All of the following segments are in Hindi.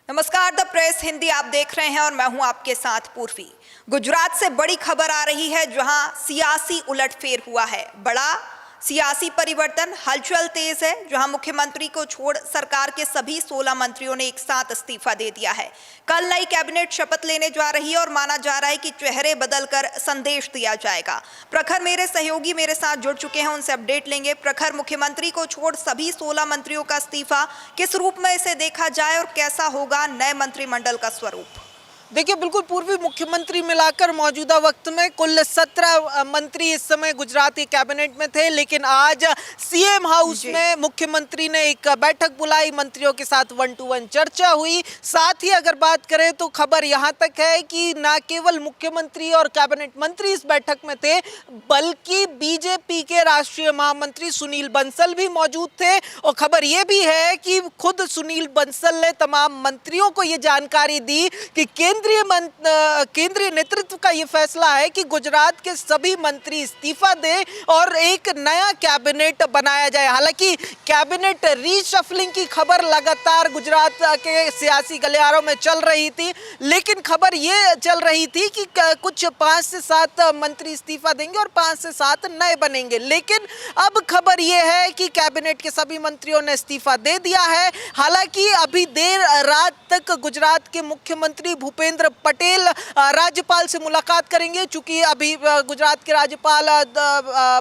नमस्कार, द प्रेस हिंदी आप देख रहे हैं और मैं हूं आपके साथ पूर्वी। गुजरात से बड़ी खबर आ रही है जहां सियासी उलटफेर हुआ है। बड़ा सियासी परिवर्तन, हलचल तेज है जहां मुख्यमंत्री को छोड़ सरकार के सभी 16 मंत्रियों ने एक साथ इस्तीफा दे दिया है। कल नई कैबिनेट शपथ लेने जा रही है और माना जा रहा है कि चेहरे बदलकर संदेश दिया जाएगा। प्रखर मेरे सहयोगी मेरे साथ जुड़ चुके हैं, उनसे अपडेट लेंगे। प्रखर, मुख्यमंत्री को छोड़ सभी 16 मंत्रियों का इस्तीफा, किस रूप में इसे देखा जाए और कैसा होगा नए मंत्रिमंडल का स्वरूप? देखिए, बिल्कुल पूर्वी मुख्यमंत्री मिलाकर मौजूदा वक्त में कुल 17 मंत्री इस समय गुजरात के कैबिनेट में थे, लेकिन आज सीएम हाउस में मुख्यमंत्री ने एक बैठक बुलाई, मंत्रियों के साथ 1-to-1 चर्चा हुई। साथ ही अगर बात करें तो खबर यहां तक है कि न केवल मुख्यमंत्री और कैबिनेट मंत्री इस बैठक में थे, बल्कि बीजेपी के राष्ट्रीय महामंत्री सुनील बंसल भी मौजूद थे। और खबर यह भी है कि खुद सुनील बंसल ने तमाम मंत्रियों को यह जानकारी दी कि केंद्रीय नेतृत्व का यह फैसला है कि गुजरात के सभी मंत्री इस्तीफा दें और एक नया कैबिनेट बनाया जाए। हालांकि कैबिनेट रीशफलिंग की खबर लगातार गुजरात के सियासी गलियारों में चल रही थी, लेकिन खबर यह चल रही थी कि कुछ 5 से 7 मंत्री इस्तीफा देंगे और 5 से 7 नए बनेंगे। लेकिन अब खबर यह है कि कैबिनेट के सभी मंत्रियों ने इस्तीफा दे दिया है। हालांकि अभी देर रात तक गुजरात के मुख्यमंत्री भूपेंद्र पटेल राज्यपाल से मुलाकात करेंगे, चूंकि अभी गुजरात के राज्यपाल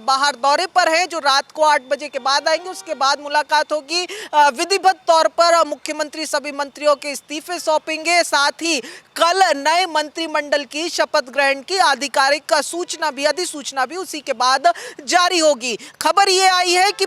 बाहर दौरे पर हैं, जो रात को 8 बजे के बाद आएंगे। उसके बाद मुलाकात होगी। विधिवत तौर पर मुख्यमंत्री सभी मंत्रियों के इस्तीफे सौंपेंगे। साथ ही कल नए मंत्रिमंडल की शपथ ग्रहण की आधिकारिक अधिसूचना भी उसी के बाद जारी होगी। खबर ये आई है कि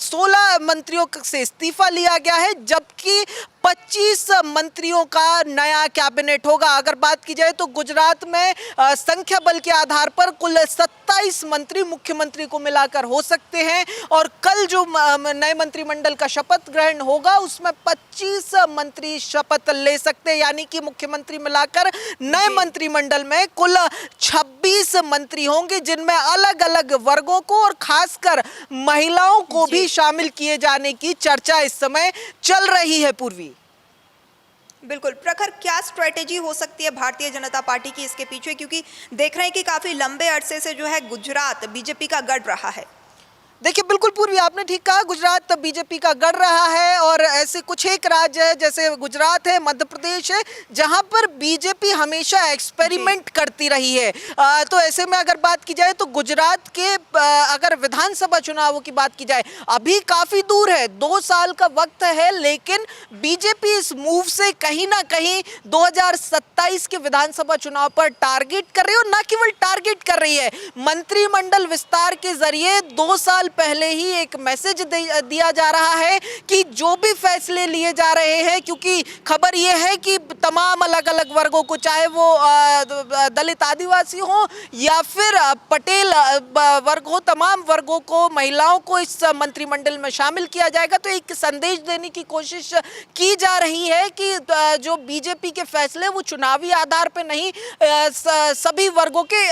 16 मंत्रियों से इस्तीफा लिया गया है, जबकि 25 मंत्रियों का नया कैबिनेट होगा। अगर बात की जाए तो गुजरात में संख्या बल के आधार पर कुल 27 मंत्री मुख्यमंत्री को मिलाकर हो सकते हैं और कल जो नए मंत्रिमंडल का शपथ ग्रहण होगा उसमें 25 मंत्री शपथ ले सकते हैं, यानी कि मुख्यमंत्री मिलाकर नए मंत्रिमंडल में कुल 26 मंत्री होंगे, जिनमें अलग अलग वर्गों को और खासकर महिलाओं को भी शामिल किए जाने की चर्चा इस समय चल रही है। पूर्वी, बिल्कुल प्रखर, क्या स्ट्रेटेजी हो सकती है भारतीय जनता पार्टी की इसके पीछे, क्योंकि देख रहे हैं कि काफी लंबे अरसे से जो है गुजरात बीजेपी का गढ़ रहा है। देखिए, बिल्कुल पूर्वी आपने ठीक कहा, गुजरात बीजेपी का गढ़ रहा है और ऐसे कुछ एक राज्य है जैसे गुजरात है, मध्य प्रदेश है, जहां पर बीजेपी हमेशा एक्सपेरिमेंट करती रही है। तो ऐसे में अगर बात की जाए तो गुजरात के अगर विधानसभा चुनावों की बात की जाए, अभी काफी दूर है, 2 साल का वक्त है, लेकिन बीजेपी इस मूव से कहीं ना कहीं 2027 के विधानसभा चुनाव पर टारगेट कर रही है और न केवल टारगेट कर रही है, मंत्रिमंडल विस्तार के जरिए 2 साल पहले ही एक मैसेज दिया जा रहा है कि जो भी फैसले लिए जा रहे हैं, क्योंकि खबर यह है कि तमाम अलग अलग वर्गों को, चाहे वो दलित आदिवासी हो या फिर पटेल वर्ग हो, तमाम वर्गों को, महिलाओं को इस मंत्रिमंडल में शामिल किया जाएगा। तो एक संदेश देने की कोशिश की जा रही है कि जो बीजेपी के फैसले वो चुनावी आधार पर नहीं, सभी वर्गों के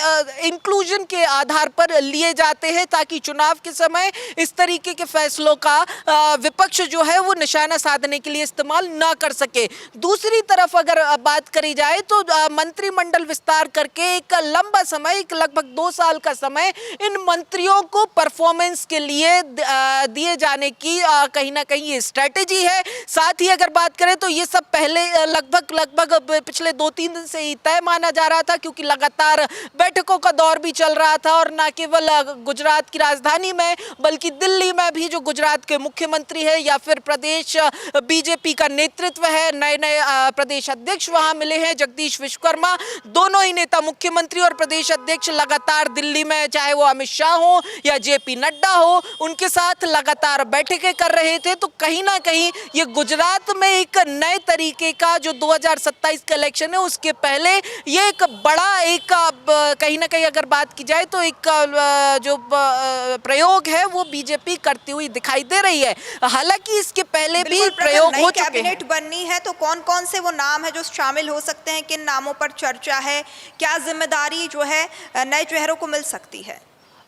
इंक्लूजन के आधार पर लिए जाते हैं, ताकि चुनाव के समय इस तरीके के फैसलों का विपक्ष जो है वो निशाना साधने के लिए इस्तेमाल ना कर सके। दूसरी तरफ अगर बात करी जाए तो मंत्रिमंडल विस्तार करके एक लंबा समय, एक लगभग 2 साल का समय इन मंत्रियों को परफॉर्मेंस के लिए दिए जाने की कहीं ना कहीं ये स्ट्रेटेजी है। साथ ही अगर बात करें तो ये सब पहले लगभग पिछले 2-3 दिन से ही तय माना जा रहा था, क्योंकि लगातार बैठकों का दौर भी चल रहा था और न केवल गुजरात की राजधानी में बल्कि दिल्ली में भी जो गुजरात के मुख्यमंत्री है या फिर प्रदेश बीजेपी का नेतृत्व है, नए प्रदेश अध्यक्ष वहां मिले हैं, जगदीश विश्वकर्मा, दोनों ही नेता मुख्यमंत्री और प्रदेश अध्यक्ष लगातार दिल्ली में, चाहे वो अमित शाह हो या जेपी नड्डा हो, उनके साथ लगातार बैठकें कर रहे थे। तो कहीं ना कहीं ये गुजरात में एक नए तरीके का जो 2027 का इलेक्शन है उसके पहले ये एक बड़ा कहीं ना कहीं अगर बात की जाए तो एक जो प्रयोग है वो बीजेपी करती हुई दिखाई दे रही है। हालांकि इसके पहले भी प्रयोग हो चुके हैं। कैबिनेट बननी है तो कौन कौन से वो नाम है जो शामिल हो सकते हैं, किन नामों पर चर्चा है, क्या जिम्मेदारी जो है नए चेहरों को मिल सकती है?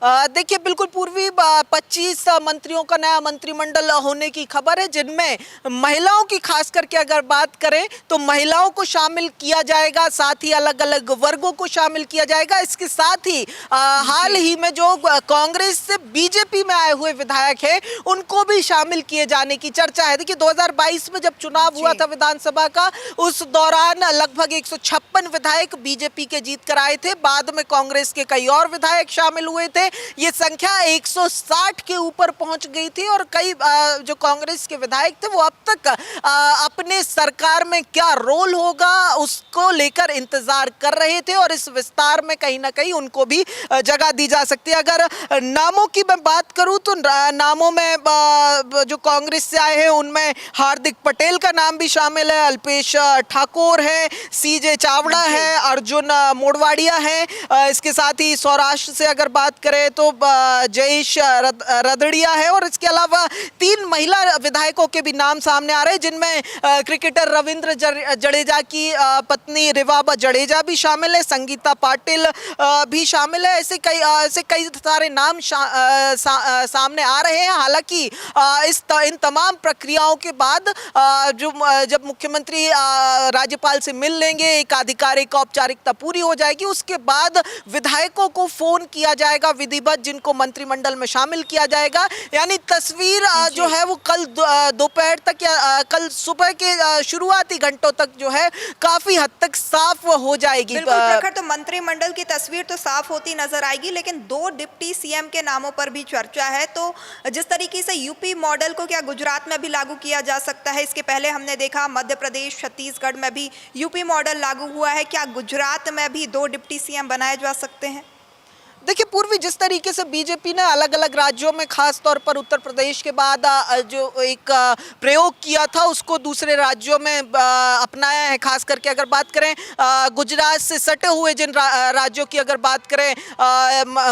देखिए बिल्कुल पूर्वी 25 मंत्रियों का नया मंत्रिमंडल होने की खबर है, जिनमें महिलाओं की खास करके अगर बात करें तो महिलाओं को शामिल किया जाएगा, साथ ही अलग अलग वर्गों को शामिल किया जाएगा। इसके साथ ही हाल ही में जो कांग्रेस से बीजेपी में आए हुए विधायक हैं उनको भी शामिल किए जाने की चर्चा है। देखिए 2022 में जब चुनाव हुआ था विधानसभा का, उस दौरान लगभग 156 विधायक बीजेपी के जीत कर आए थे। बाद में कांग्रेस के कई और विधायक शामिल हुए थे। ये संख्या 160 के ऊपर पहुंच गई थी और कई जो कांग्रेस के विधायक थे वो अब तक अपने सरकार में क्या रोल होगा उसको लेकर इंतजार कर रहे थे और इस विस्तार में कहीं ना कहीं उनको भी जगह दी जा सकती है। अगर नामों की मैं बात करूं तो नामों में जो कांग्रेस से आए हैं उनमें हार्दिक पटेल का नाम भी शामिल है, अल्पेश ठाकुर है, सीजे चावड़ा है, अर्जुन मोडवाडिया है। इसके साथ ही सौराष्ट्र से अगर बात करें तो जयेश रदड़िया है और इसके अलावा 3 महिला विधायकों के भी नाम सामने आ रहे हैं, जिनमें क्रिकेटर रविंद्र जडेजा की पत्नी रिवाबा जडेजा भी शामिल है, संगीता पाटिल भी शामिल है। ऐसे कई सारे नाम सामने आ रहे हैं। हालांकि इन तमाम प्रक्रियाओं के बाद जब मुख्यमंत्री राज्यपाल से मिल लेंगे, एक आधिकारिक औपचारिकता पूरी हो जाएगी, उसके बाद विधायकों को फोन किया जाएगा विधिवत, जिनको मंत्रिमंडल में शामिल किया जाएगा। यानी तस्वीर जो है वो कल दोपहर तक या कल सुबह के शुरुआती घंटों तक जो है काफी हद तक साफ हो जाएगी। बिल्कुल प्रखर, तो मंत्रिमंडल की तस्वीर तो साफ होती नजर आएगी, लेकिन 2 डिप्टी सीएम के नामों पर भी चर्चा है। तो जिस तरीके से यूपी मॉडल को क्या गुजरात में भी लागू किया जा सकता है? इसके पहले हमने देखा मध्य प्रदेश, छत्तीसगढ़ में भी यूपी मॉडल लागू हुआ है। क्या गुजरात में भी 2 डिप्टी सीएम बनाए जा सकते हैं? देखिए पूर्वी जिस तरीके से बीजेपी ने अलग अलग राज्यों में, खास तौर पर उत्तर प्रदेश के बाद जो एक प्रयोग किया था उसको दूसरे राज्यों में अपनाया है। खास करके अगर बात करें गुजरात से सटे हुए जिन राज्यों की अगर बात करें,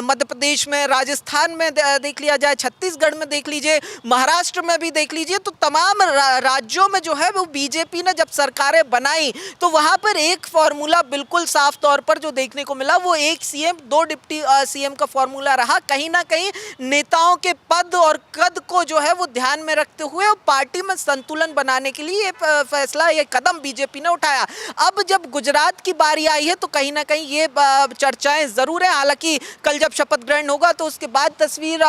मध्य प्रदेश में, राजस्थान में देख लिया जाए, छत्तीसगढ़ में देख लीजिए, महाराष्ट्र में भी देख लीजिए, तो तमाम राज्यों में जो है वो बीजेपी ने जब सरकारें बनाई तो वहाँ पर एक फॉर्मूला बिल्कुल साफ तौर पर जो देखने को मिला वो 1 सीएम 2 डिप्टी सीएम का फॉर्मूला रहा। कहीं ना कहीं नेताओं के पद और कद को जो है वो ध्यान में रखते हुए पार्टी में संतुलन बनाने के लिए ये फैसला, ये कदम बीजेपी ने उठाया। अब जब गुजरात की बारी आई है तो कहीं ना कहीं ये चर्चाएं जरूर है। हालांकि कल जब शपथ ग्रहण होगा तो उसके बाद तस्वीर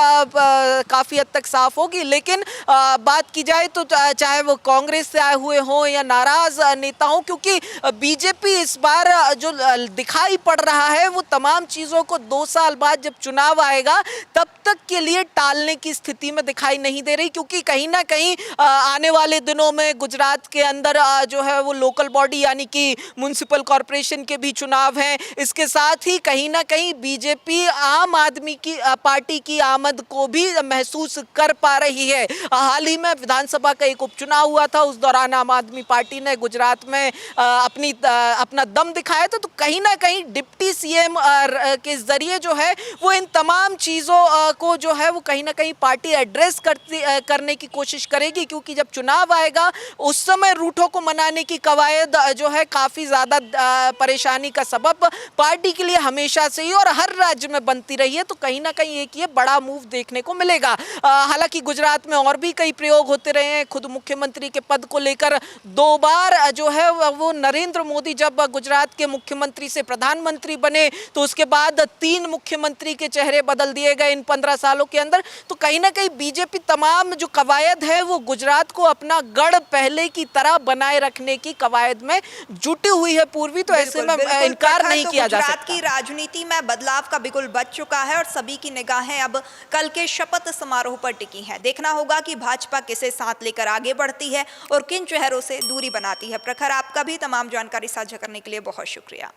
काफी हद तक साफ होगी, लेकिन बात की जाए तो चाहे वो कांग्रेस से आए हुए हों या नाराज नेता हों, क्योंकि बीजेपी इस बार जो दिखाई पड़ रहा है वो तमाम चीजों को 2 साल बाद जब चुनाव आएगा तब तक के लिए टालने की स्थिति में दिखाई नहीं दे रही, क्योंकि कहीं ना कहीं आने वाले दिनों में गुजरात के अंदर जो है वो लोकल बॉडी यानी कि म्युनिसिपल कॉरपोरेशन के भी चुनाव हैं। इसके साथ ही कहीं ना कहीं बीजेपी आम आदमी की पार्टी की आमद को भी महसूस कर पा रही है। हाल ही में विधानसभा का एक उपचुनाव हुआ था, उस दौरान आम आदमी पार्टी ने गुजरात में अपना दम दिखाया था। तो कहीं ना कहीं डिप्टी सीएम के जरिए जो है वो इन तमाम चीज़ों को जो है वो कहीं ना कहीं पार्टी एड्रेस करने की कोशिश करेगी, क्योंकि जब चुनाव आएगा उस समय रूठों को मनाने की कवायद जो है काफ़ी ज़्यादा परेशानी का सबब पार्टी के लिए हमेशा से ही और हर राज्य में बनती रही है। तो कहीं ना कहीं एक ये बड़ा मूव देखने को मिलेगा। हालांकि गुजरात में और भी कई प्रयोग होते रहे हैं। खुद मुख्यमंत्री के पद को लेकर 2 बार जो है वो नरेंद्र मोदी जब गुजरात के मुख्यमंत्री से प्रधानमंत्री बने तो उसके बाद 3 मुख्यमंत्री के चेहरे बदल दिए गए इन 15 सालों के अंदर। तो कहीं ना कहीं बीजेपी तमाम जो कवायद है वो गुजरात को अपना गढ़ पहले की तरह बनाए रखने की कवायद में जुटी हुई है पूर्वी। तो ऐसे में इनकार नहीं किया जा सकता। गुजरात की राजनीति में बदलाव का बिगुल बच चुका है और सभी की निगाहें अब कल के शपथ समारोह पर टिकी हैं। देखना होगा कि भाजपा किसे साथ लेकर आगे बढ़ती है और किन चेहरों से दूरी बनाती है। प्रखर, आपका भी तमाम जानकारी साझा करने के लिए बहुत शुक्रिया।